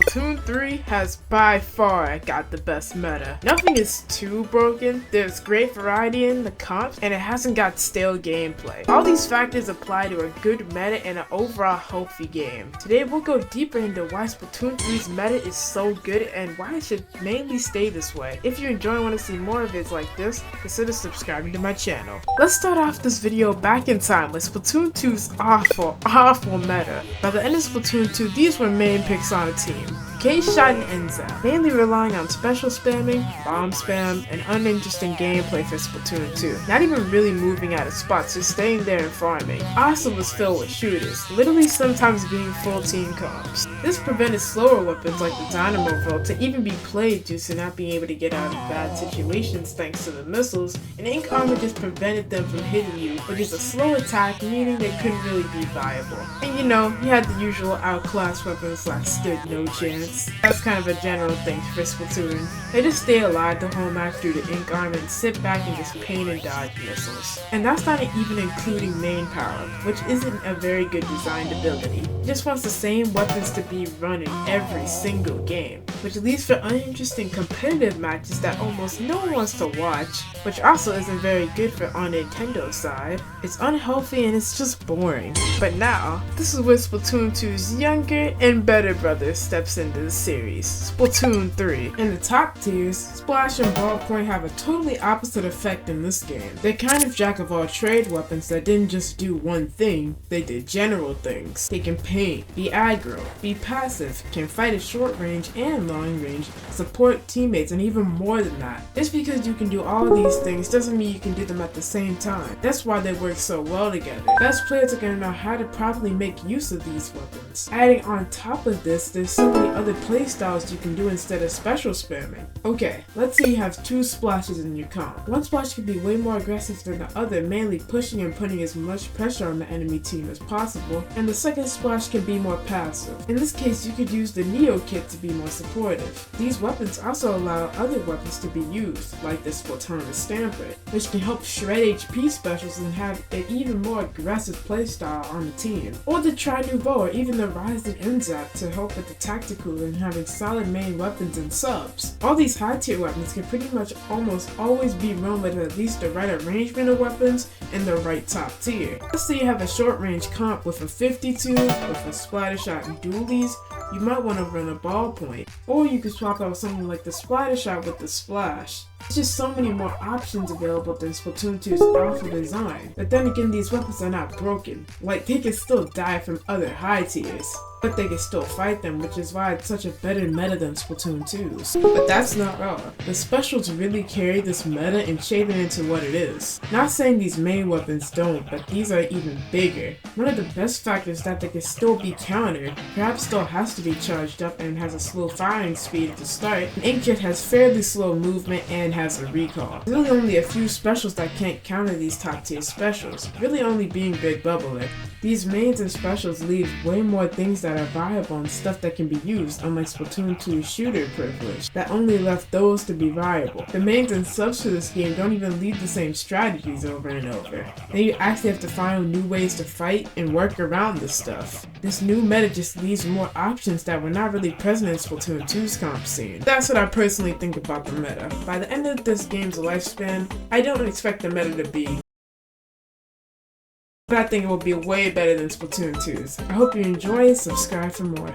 Splatoon 3 has by far got the best meta. Nothing is too broken, there's great variety in the comps, and it hasn't got stale gameplay. All these factors apply to a good meta and an overall healthy game. Today we'll go deeper into why Splatoon 3's meta is so good and why it should mainly stay this way. If you enjoy and want to see more of videos like this, consider subscribing to my channel. Let's start off this video back in time with Splatoon 2's awful meta. By the end of Splatoon 2, these were main picks on a team. K-Shot and N-Zap, mainly relying on special spamming, bomb spam, and uninteresting gameplay for Splatoon 2. Not even really moving out of spots, just staying there and farming. Also was filled with shooters, literally sometimes being full team comps. This prevented slower weapons like the Dynamo Volt to even be played due to not being able to get out of bad situations thanks to the missiles, and Ink Armor just prevented them from hitting you, which is a slow attack, meaning they couldn't really be viable. And you know, you had the usual outclass weapons like stood no chance. That's kind of a general thing for Splatoon. They just stay alive the whole match through the Ink Armor and sit back and just paint and dodge missiles. And that's not even including main power, which isn't a very good designed ability. It just wants the same weapons to be run in every single game, which leads for uninteresting competitive matches that almost no one wants to watch, which also isn't very good for on Nintendo's side. It's unhealthy and it's just boring. But now, this is where Splatoon 2's younger and better brother steps into the series, Splatoon 3. In the top tiers, Splash and Ballpoint have a totally opposite effect in this game. They're kind of jack of all trade weapons that didn't just do one thing, they did general things. They can paint, be aggro, be passive, can fight at short range and long range, support teammates, and even more than that. Just because you can do all these things doesn't mean you can do them at the same time. That's why they work so well together. Best players are going to know how to properly make use of these weapons. Adding on top of this, there's so many other playstyles you can do instead of special spamming. Okay, let's say you have two splashes in your comp. One splash can be way more aggressive than the other, mainly pushing and putting as much pressure on the enemy team as possible, and the second splash can be more passive. In this case, you could use the Neo kit to be more supportive. These weapons also allow other weapons to be used, like the Splatoon Stamper, which can help shred HP specials and have an even more aggressive playstyle on the team. Or the Tri-Nouveau or even the Rise and N-Zap to help with the tactical and having solid main weapons and subs. All these high tier weapons can pretty much almost always be run with at least the right arrangement of weapons and the right top tier. Let's say you have a short range comp with a 52, with a splatter shot and dualies, you might want to run a ballpoint. Or you could swap out something like the splatter shot with the splash. There's just so many more options available than Splatoon 2's awful design. But then again, these weapons are not broken. Like, they can still die from other high tiers, but they can still fight them, which is why it's such a better meta than Splatoon 2's. But that's not all. The specials really carry this meta and shape it into what it is. Not saying these main weapons don't, but these are even bigger. One of the best factors is that they can still be countered. Perhaps still has to be charged up and has a slow firing speed to start. An Inkjet has fairly slow movement and has a recall. There's really only a few specials that can't counter these top tier specials, really only being Big Bubbler. These mains and specials leave way more things that are viable and stuff that can be used, unlike Splatoon 2's shooter privilege, that only left those to be viable. The mains and subs for this game don't even lead the same strategies over and over. Then you actually have to find new ways to fight and work around this stuff. This new meta just leaves more options that were not really present in Splatoon 2's comp scene. That's what I personally think about the meta. By the end of this game's lifespan, I don't expect the meta to be, but I think it will be way better than Splatoon 2's. I hope you enjoy and subscribe for more.